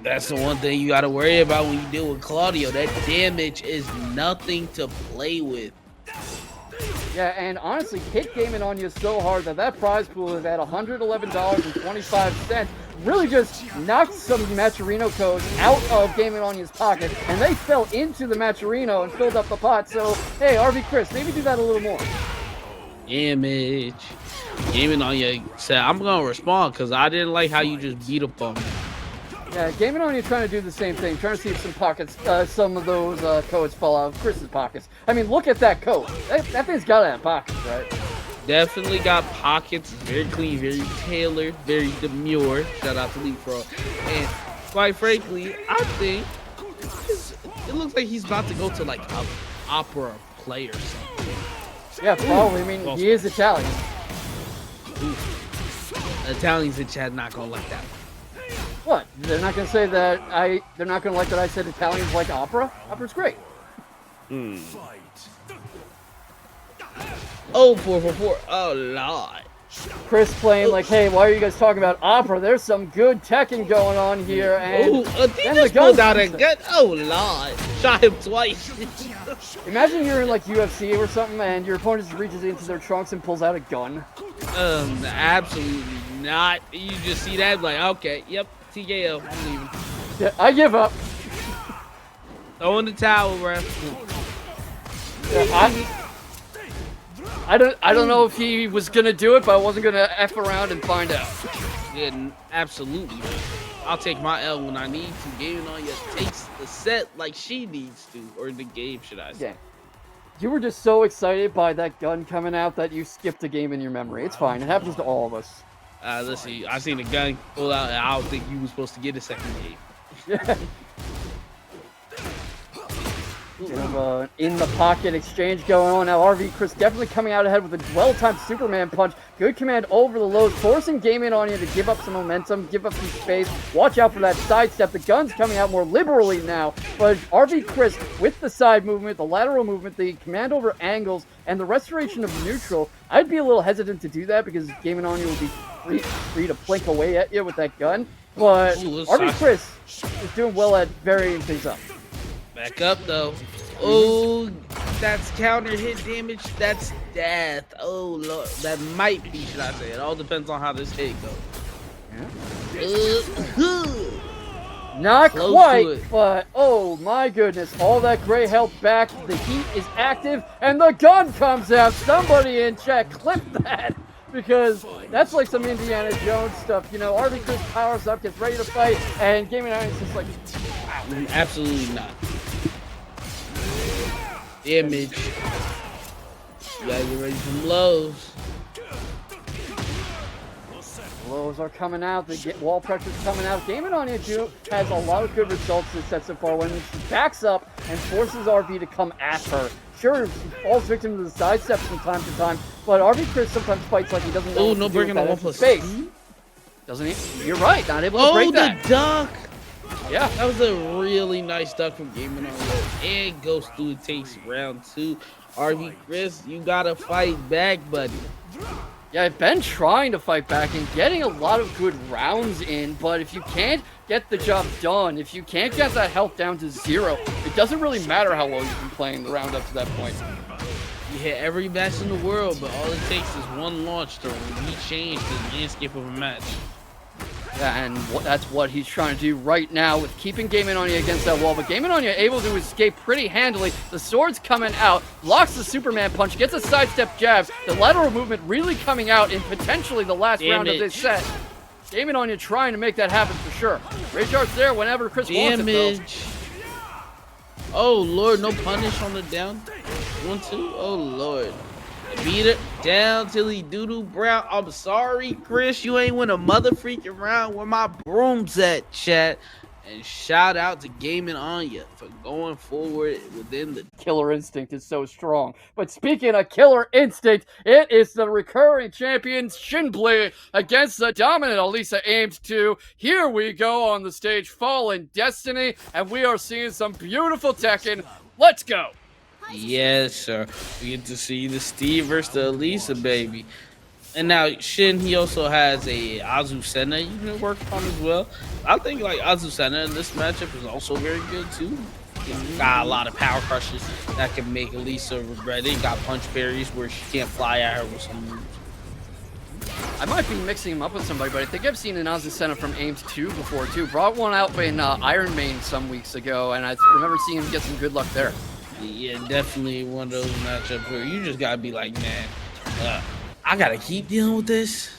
That's the one thing you got to worry about when you deal with Claudio. That damage is nothing to play with. Yeah, and honestly, hit Game In On You so hard that prize pool is at $111.25. Really just knocked some Matcherino codes out of Game In On You's pocket, and they fell into the Matcherino and filled up the pot. So, hey, RB Cris, maybe do that a little more. Damage. Game In On You said, I'm going to respond because I didn't like how you just beat up on me. Yeah, Game In On You trying to do the same thing, trying to see if some pockets, some of those codes fall out of Chris's pockets. I mean, look at that code. That thing's got to have pockets, right? Definitely got pockets. Very clean, very tailored, very demure. Shout out to Leapfrog. And quite frankly, I think it looks like he's about to go to like an opera play or something. Yeah, probably. I mean, he is Italian. Italians in chat not gonna like that. What? They're not gonna say that they're not gonna like that I said Italians like opera? Opera's great. Oh, 444. Oh, Lord. Cris playing like, hey, why are you guys talking about opera? There's some good Tekken going on here, and he just pulled out a gun. Oh, Lord. Shot him twice. Imagine you're in like UFC or something, and your opponent just reaches into their trunks and pulls out a gun. Absolutely not. You just see that, like, okay, yep, TKO. I'm leaving. Yeah, I give up. Throw in the towel, bro. Yeah, I don't know if he was gonna do it, but I wasn't gonna F around and find out. Yeah, absolutely. I'll take my L when I need to. Game In On You takes the set like she needs to, or the game, should I say. Yeah. You were just so excited by that gun coming out that you skipped a game in your memory. It's fine. It happens to all of us. Let's see. I seen the gun pull out, and I don't think you were supposed to get a second game. Yeah. In the pocket exchange going on. Now RB Cris definitely coming out ahead with a well-timed Superman punch. Good command over the lows, forcing Game In On You to give up some momentum, give up some space. Watch out for that sidestep. The gun's coming out more liberally now, but RB Cris with the side movement, the lateral movement, the command over angles, and the restoration of neutral. I'd be a little hesitant to do that because Game In On You will be free to blink away at you with that gun. But RB Cris is doing well at varying things up. Back up though. Oh, that's counter hit damage. That's death. Oh Lord, that might be. Should I say? It all depends on how this hit goes. Not quite, but oh my goodness, all that gray health back. The heat is active, and the gun comes out. Somebody in chat, clip that. Because that's like some Indiana Jones stuff, you know. RB Cris powers up, gets ready to fight, and Game In On You is just like, wow. Absolutely not. Damage. You gotta get ready for blows. Blows are coming out. The wall pressure's coming out. Game In On You has a lot of good results this set so far when she backs up and forces RB to come at her. Sure, she falls victim to the sidestep from time to time, but RB Cris sometimes fights like he doesn't know what to do breaking with a that space. Doesn't he? You're right, not able to break that. Oh, the duck! Yeah. That was a really nice duck from Game In On You. And goes through, it takes round 2. RV Chris, you gotta fight back, buddy. Yeah, I've been trying to fight back and getting a lot of good rounds in, but if you can't get the job done, if you can't get that health down to 0, it doesn't really matter how well you've been playing the round up to that point. You hit every match in the world, but all it takes is one launch to rechange the landscape of a match. Yeah, and that's what he's trying to do right now with keeping Game & Anya against that wall. But Game & Anya able to escape pretty handily. The sword's coming out, blocks the Superman punch, gets a sidestep jab. The lateral movement really coming out in potentially the last round of this set. Game & Anya trying to make that happen for sure. Rage Art's there whenever Chris wants it, though. Oh, Lord, no punish on the down. 1-2. Oh, Lord. Beat it down till he doodle brown. I'm sorry, Chris. You ain't win a mother freaking round where my broom's at, chat. And shout out to Game & Anya for going forward within the killer instinct is so strong. But speaking of killer instinct, it is the recurring champion Shinblade against the dominant Alisa AimedTwo. Here we go on the stage, Fallen Destiny, and we are seeing some beautiful Tekken. Let's go. Yes, sir. We get to see the Steve versus the Alisa, baby. And now Shin, he also has a Azucena you can work on as well. I think like Azucena in this matchup is also very good too. Got a lot of power crushes that can make Alisa regret it. Got punch parries where she can't fly at her with some moves. I might be mixing him up with somebody, but I think I've seen an Azucena from AimedTwo before too. Brought one out in Iron Man some weeks ago, and I remember seeing him get some good luck there. Yeah, definitely one of those matchups where you just gotta be like, man, I gotta keep dealing with this.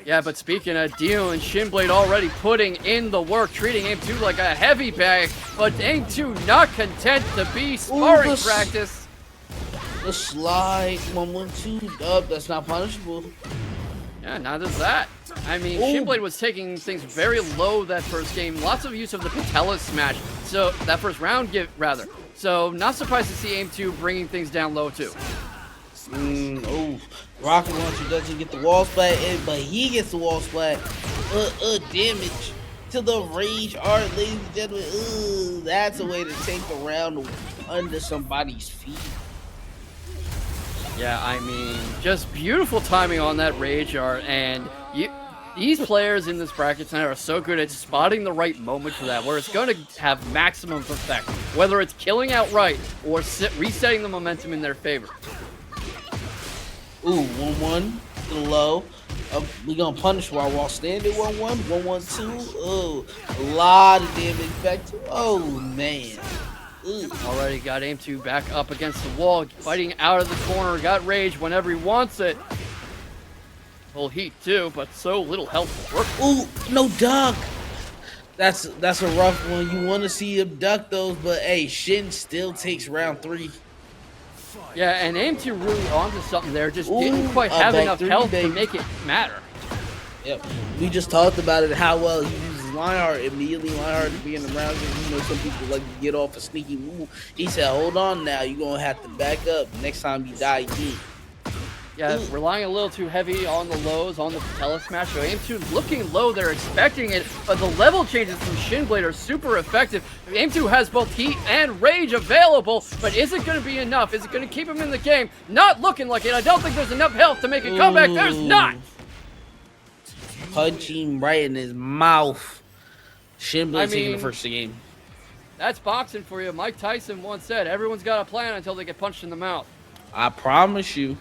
Yeah, but speaking of dealing, Shinblade already putting in the work, treating AimedTwo like a heavy bag, but AimedTwo not content to be sparring practice. The slide 1-1-2 up, that's not punishable. Yeah, neither is that. I mean, Shinblade was taking things very low that first game. Lots of use of the patella smash. So that first round, rather. So not surprised to see AimedTwo bringing things down low too. Rocket launcher doesn't get the wall splat, but he gets the wall splat. Damage to the rage art, ladies and gentlemen. That's a way to take the round under somebody's feet. Yeah, I mean, just beautiful timing on that rage art, and these players in this bracket tonight are so good at spotting the right moment for that, where it's going to have maximum effect, whether it's killing outright or resetting the momentum in their favor. 1-1 to the low. We gonna punish while standing 1-1, 1-1-2. A lot of damage back to. Oh man. Already got AimedTwo back up against the wall, fighting out of the corner. Got rage whenever he wants it. Full heat too, but so little health to work. No duck. That's a rough one. You want to see him duck those, but hey, Shin still takes round 3. Yeah, and AimedTwo really onto something there. Just didn't quite have enough health to make it matter. Yep. We just talked about it, how well he uses Lionheart immediately. Lionheart to be in the round. Some people like to get off a sneaky move. He said, hold on now. You're going to have to back up. Next time you die again. Yeah, relying a little too heavy on the lows, on the patella smash. So AimedTwo looking low, they're expecting it, but the level changes from Shinblade are super effective. AimedTwo has both heat and rage available, but is it going to be enough? Is it going to keep him in the game? Not looking like it. I don't think there's enough health to make a comeback. There's not! Punching right in his mouth. Shinblade taking the first game. That's boxing for you. Mike Tyson once said, everyone's got a plan until they get punched in the mouth. I promise you,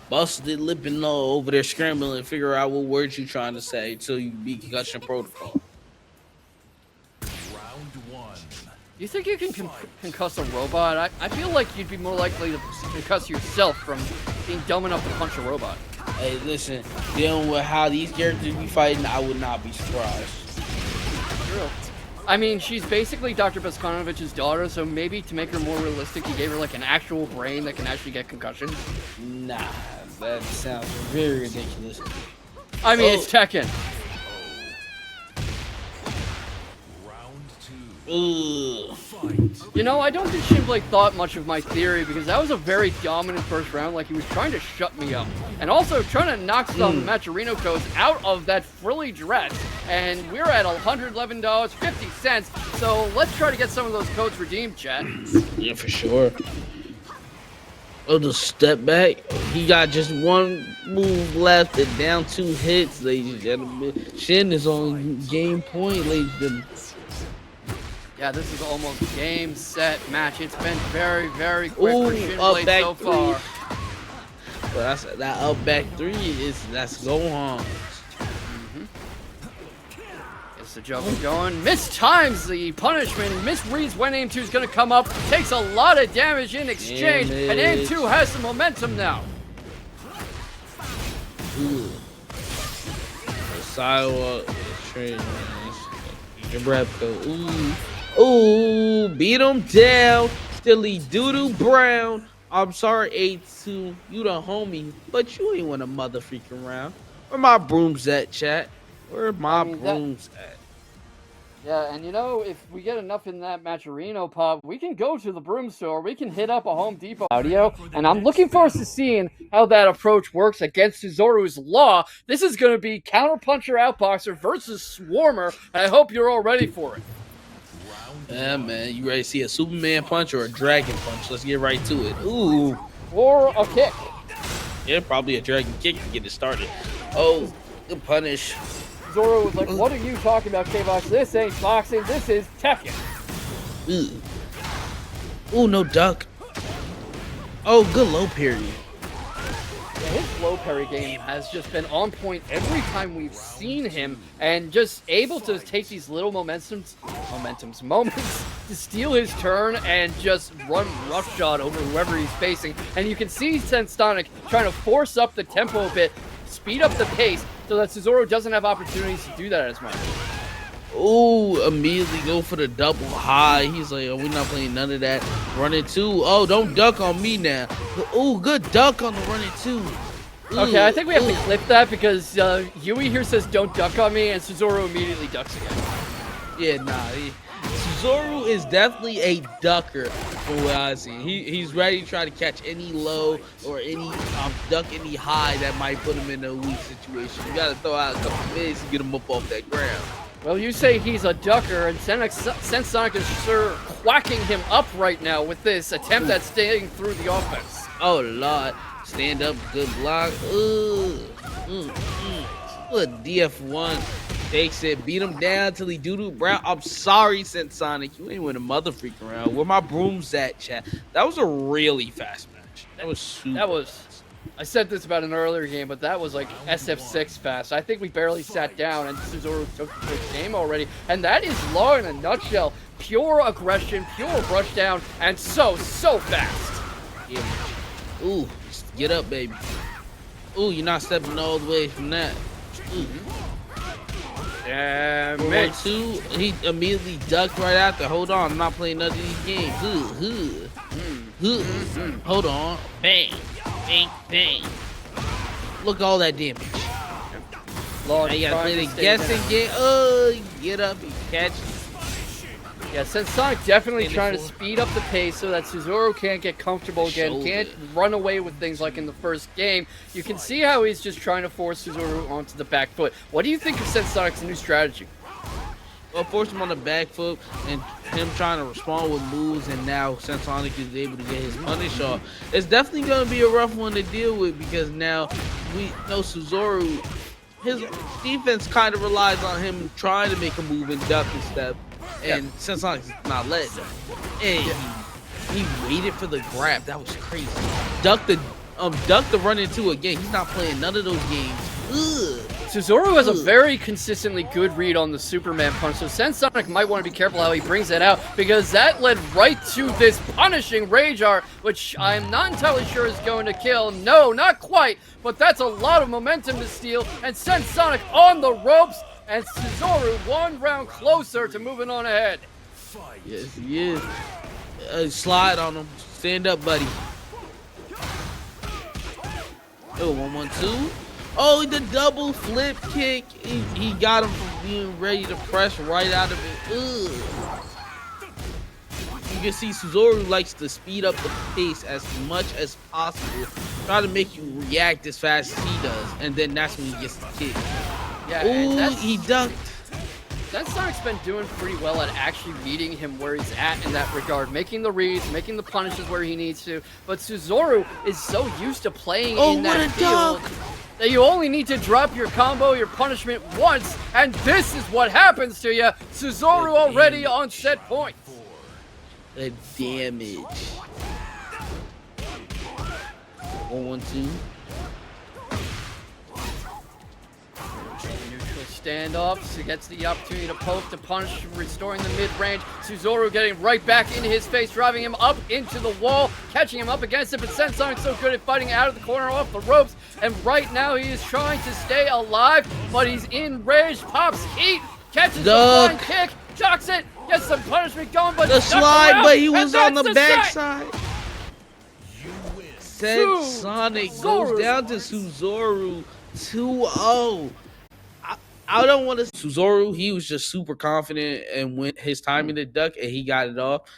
busted lip and all over there scrambling and figure out what words you trying to say until you beat concussion protocol. Round 1. You think you can concuss a robot? I feel like you'd be more likely to concuss yourself from being dumb enough to punch a robot. Hey, listen, dealing with how these characters be fighting, I would not be surprised. True. I mean, she's basically Dr. Beskanovich's daughter, so maybe to make her more realistic, he gave her like an actual brain that can actually get concussions. Nah, that sounds very ridiculous. I mean, it's Tekken. Ugh. You know, I don't think Shinblade thought much of my theory because that was a very dominant first round. Like, he was trying to shut me up. And also trying to knock some Maturino codes out of that frilly dress. And we're at $111.50. So let's try to get some of those codes redeemed, chat. Yeah, for sure. Oh, the step back. He got just one move left and down 2 hits, ladies and gentlemen. Shin is on game point, ladies and gentlemen. Yeah, this is almost game, set, match. It's been very, very quick for up Shinblade back so 3. far. But that up back 3 that's Gohan. Gets the jump going. Mistimes the punishment. Misreads when AimedTwo is going to come up. Takes a lot of damage in exchange. And AimedTwo has the momentum now. Ooh. Sidewalk train. Your breath go. Ooh. Ooh, beat him down. Stilly Doodoo Brown. I'm sorry, AimedTwo. You the homie, but you ain't want a mother freaking round. Where my brooms at, chat? Where my brooms at? Yeah, and you know, if we get enough in that Matcherino pub, we can go to the broom store. We can hit up a Home Depot audio, and I'm looking forward to seeing how that approach works against Tsuzoru's Law. This is going to be Counterpuncher Outboxer versus Swarmer, and I hope you're all ready for it. Yeah, man. You ready to see a Superman punch or a Dragon punch? Let's get right to it. Ooh. Or a kick. Yeah, probably a Dragon kick to get it started. Oh, good punish. Zoro was like, what are you talking about, K-Box? This ain't boxing. This is Tekken. Ooh, no duck. Oh, good low parry. Yeah, his low parry game has just been on point every time we've seen him, and just able to take these little moments to steal his turn and just run roughshod over whoever he's facing. And you can see CensedSonic trying to force up the tempo a bit, speed up the pace, so that Tsuzoru doesn't have opportunities to do that as much. Ooh, immediately go for the double high. He's like, oh, we're not playing none of that. Running 2. Oh, don't duck on me now. Ooh, good duck on the running 2. Ooh, okay, I think we have to clip that because Yui here says don't duck on me, and Tsuzoru immediately ducks again. Yeah, nah. Tsuzoru is definitely a ducker from what I see. He's ready to try to catch any low or any duck any high that might put him in a weak situation. You gotta throw out a couple minutes to get him up off that ground. Well, you say he's a ducker, and CensedSonic is sure whacking him up right now with this attempt at staying through the offense. Oh, Lord. Stand up, good block. Ooh. Good DF1. Takes it, beat him down till he doo-doo brown. I'm sorry, CensedSonic. You ain't win a mother freaking around. Where my brooms at, chat? That was a really fast match. That was super fast. I said this about an earlier game, but that was like SF6 fast. I think we barely sat down, and Tsuzoru took the first game already. And that is Law in a nutshell. Pure aggression, pure brush down, and so fast. Yeah. Ooh, just get up, baby. Ooh, you're not stepping all the way from that. Ooh. Damn it. 2, he immediately ducked right after. Hold on, I'm not playing none of these games. Hold on. Bang. Bang, bang. Look at all that damage. Now you gotta play the guessing game. Oh, get up and catch. Yeah, CensedSonic definitely trying to speed up the pace so that Tsuzoru can't get comfortable again, can't run away with things like in the first game. You can see how he's just trying to force Tsuzoru onto the back foot. What do you think of CensedSonic's new strategy? Well, force him on the back foot and him trying to respond with moves, and now CensedSonic is able to get his punish off. It's definitely going to be a rough one to deal with because now we know Tsuzoru, his defense kind of relies on him trying to make a move and duck and step, and CensedSonic's not letting him. And he waited for the grab. That was crazy. Duck the run into again. He's not playing none of those games. Ugh. Tsuzoru has a very consistently good read on the Superman punch, so CensedSonic might want to be careful how he brings that out, because that led right to this punishing Rage Art, which I'm not entirely sure is going to kill. No, not quite, but that's a lot of momentum to steal, and CensedSonic on the ropes, and Tsuzoru 1 round closer to moving on ahead. Yes, he is. Slide on him. Stand up, buddy. Oh, 1-1-2. Oh, the double flip kick. He got him from being ready to press right out of it. Ugh. You can see Tsuzoru likes to speed up the pace as much as possible. Try to make you react as fast as he does. And then that's when he gets the kick. Yeah, ooh, he ducked. CensedSonic's been doing pretty well at actually meeting him where he's at in that regard, making the reads, making the punishes where he needs to. But Tsuzoru is so used to playing in that field that you only need to drop your combo, your punishment once, and this is what happens to you. Tsuzoru already on set point. The damage. 1-1-2. Standoffs, he gets the opportunity to poke, to punish, restoring the mid-range. Tsuzoru getting right back into his face, driving him up into the wall, catching him up against it, but CensedSonic's so good at fighting out of the corner off the ropes, and right now he is trying to stay alive, but he's enraged, pops heat, catches the flying kick, chucks it, gets some punishment going, but the slide, around, but he was on the backside. CensedSonic goes down to Tsuzoru 2-0. I don't want to. Tsuzoru, he was just super confident and went his timing to duck, and he got it off.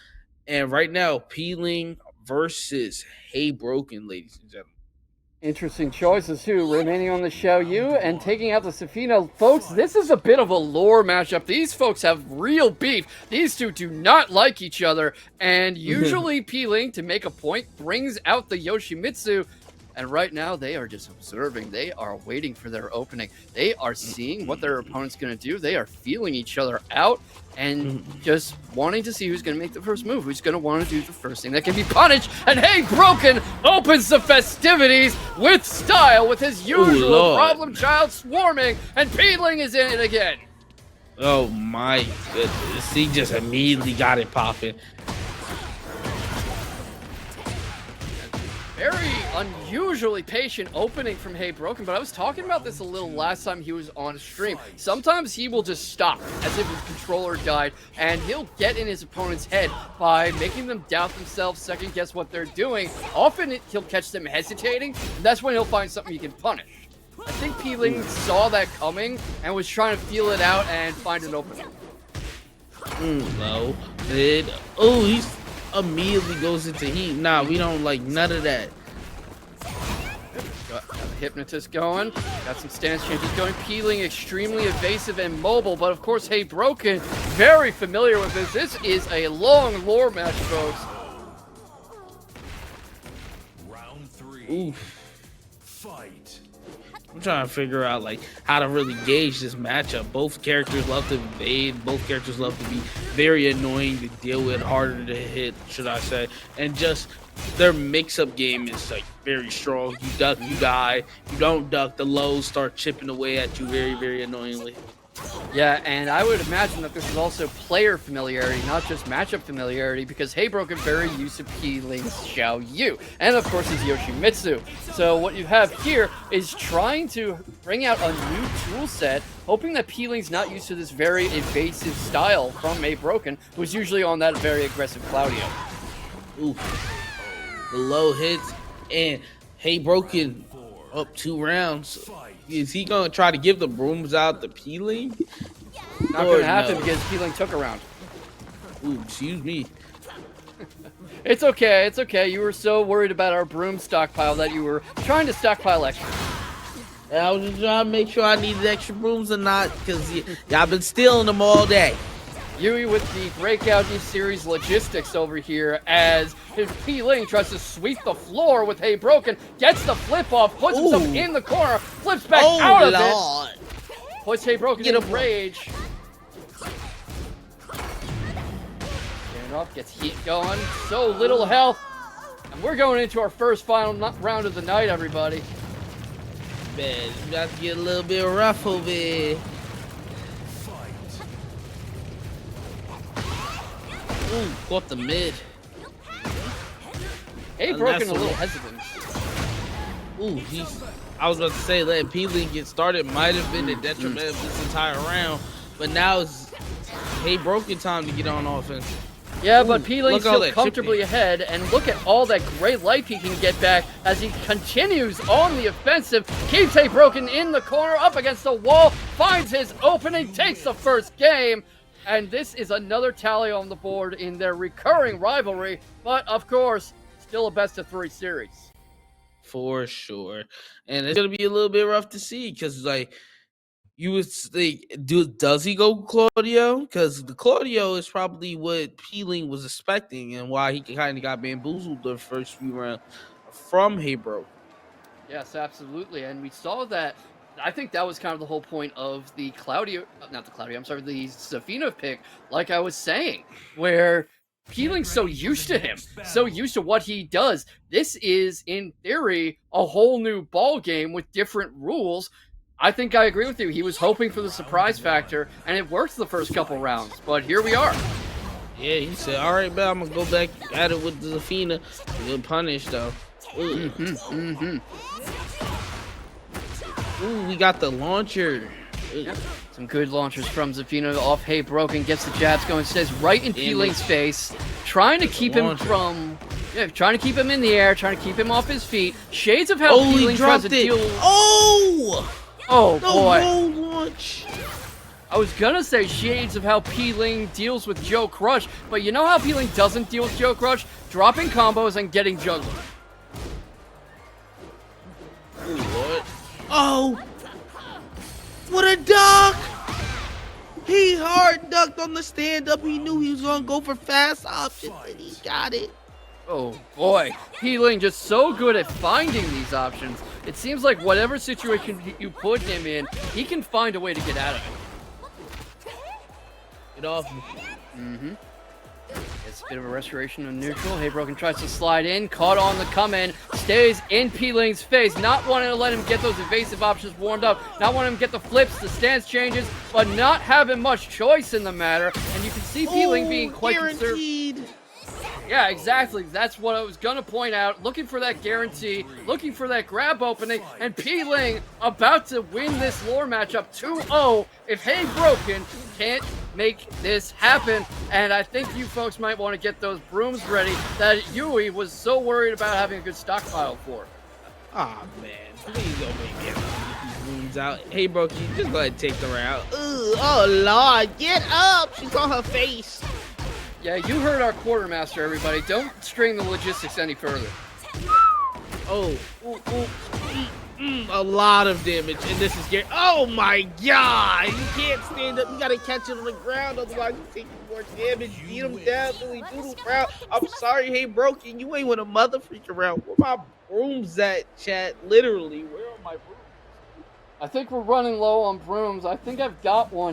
And right now, Peeling versus HeyBroken, ladies and gentlemen. Interesting choices, too. Remaining on the Xiaoyu and taking out the Zafina. Folks, this is a bit of a lore matchup. These folks have real beef. These two do not like each other. And usually Peeling, to make a point, brings out the Yoshimitsu. And right now, they are just observing. They are waiting for their opening. They are seeing what their opponent's going to do. They are feeling each other out and just wanting to see who's going to make the first move, who's going to want to do the first thing that can be punished. And HeyBroken opens the festivities with style, with his usual problem child swarming, and Peeling is in it again. Oh my goodness. He just immediately got it popping. Very unusually patient opening from HeyBroken, but I was talking about this a little last time he was on stream. Sometimes he will just stop as if his controller died, and he'll get in his opponent's head by making them doubt themselves, second guess what they're doing. Often he'll catch them hesitating, and that's when he'll find something he can punish. I think Peeling saw that coming and was trying to feel it out and find an opening. Low, mid. Oh, he's immediately goes into heat. Nah, we don't like none of that. Got the Hypnotist going. Got some stance changes going. Peeling extremely evasive and mobile, but of course HeyBroken very familiar with this. This is a long lore match, folks. Round 3. Oof. Fight. I'm trying to figure out like how to really gauge this matchup. Both characters love to evade. Both characters love to be very annoying to deal with, harder to hit, should I say. And just their mix-up game is like very strong. You duck, you die. You don't duck, the lows start chipping away at you very, very annoyingly. Yeah, and I would imagine that this is also player familiarity, not just matchup familiarity, because HeyBroken very used to Peeling's Xiaoyu, and of course his Yoshimitsu. So what you have here is trying to bring out a new tool set, hoping that Peeling's not used to this very evasive style from HeyBroken, who's usually on that very aggressive Claudio. Ooh, the low hits, and HeyBroken up 2 rounds. Is he gonna try to give the brooms out to Peeling? Not gonna happen because Peeling took a round. Ooh, excuse me. It's okay, it's okay. You were so worried about our broom stockpile that you were trying to stockpile extra. I was just trying to make sure I needed extra brooms or not, because y'all been stealing them all day. Yui with the Breakout series logistics over here as his Peeling tries to sweep the floor with HeyBroken, gets the flip off, puts himself in the corner, flips back out of it, puts HeyBroken in rage. Stand up, gets heat going, so little health, and we're going into our first final round of the night, everybody. Man, you got to get a little bit rough over here. Ooh, caught the mid. HeyBroken a little hesitant. Ooh, I was about to say letting Peeling get started might have been the detriment of this entire round, but now it's HeyBroken time to get on offense. Yeah, but Peeling's still comfortably ahead, and look at all that great life he can get back as he continues on the offensive, keeps HeyBroken in the corner, up against the wall, finds his opening, takes the first game. And this is another tally on the board in their recurring rivalry. But, of course, still a best-of-3 series. For sure. And it's going to be a little bit rough to see because, like, You would think, does he go Claudio? Because the Claudio is probably what Peeling was expecting and why he kind of got bamboozled the first few rounds from HeyBroken. Yes, absolutely. And we saw that. I think that was kind of the whole point of the Claudio, not the Claudio, I'm sorry, the Zafina pick, like I was saying, where Peeling's so used to him, so used to what he does. This is, in theory, a whole new ball game with different rules. I think I agree with you. He was hoping for the surprise factor, and it worked the first couple rounds, but here we are. Yeah, he said, all right, man, I'm going to go back at it with the Zafina. Good punish, though. Ooh, we got the launcher. Yeah. Some good launchers from Zafina off HeyBroken, gets the jabs going, stays right in Peeling's face, trying to keep him from... Yeah, trying to keep him in the air, trying to keep him off his feet. Shades of how Peeling tries to deal... Oh! Oh, the boy. roll launch. I was gonna say shades of how Peeling deals with Joe Crush, but you know how Peeling doesn't deal with Joe Crush? Dropping combos and getting juggled. What? Oh! What a duck! He hard ducked on the stand-up. He knew he was gonna go for fast options, and he got it. Oh boy, Peeling just so good at finding these options. It seems like whatever situation you put him in, he can find a way to get out of it. Get off me. It's a bit of a restoration of neutral. HeyBroken tries to slide in, caught on the come in, stays in Peeling's face, not wanting to let him get those evasive options warmed up, not wanting him to get the flips, the stance changes, but not having much choice in the matter. And you can see Peeling being quite conservative. Yeah, exactly. That's what I was going to point out. Looking for that guarantee, looking for that grab opening, and Peeling about to win this lore matchup 2-0 if HeyBroken can't make this happen. And I think you folks might want to get those brooms ready that Yui was so worried about having a good stockpile for. Aw, man. Please don't make me have to get these brooms out. HeyBroken, you just go ahead and take the round. Ugh, oh, Lord. Get up. She's on her face. Yeah, you heard our quartermaster, everybody. Don't string the logistics any further. Oh, a lot of damage, and this is scary. Oh my God! You can't stand up. You gotta catch it on the ground, otherwise you take more damage. Beat him down, Billy Doodle round. I'm sorry, HeyBroken. You ain't with a mother freak around. Where my brooms at, chat? Literally, where are my brooms? I think we're running low on brooms. I think I've got one.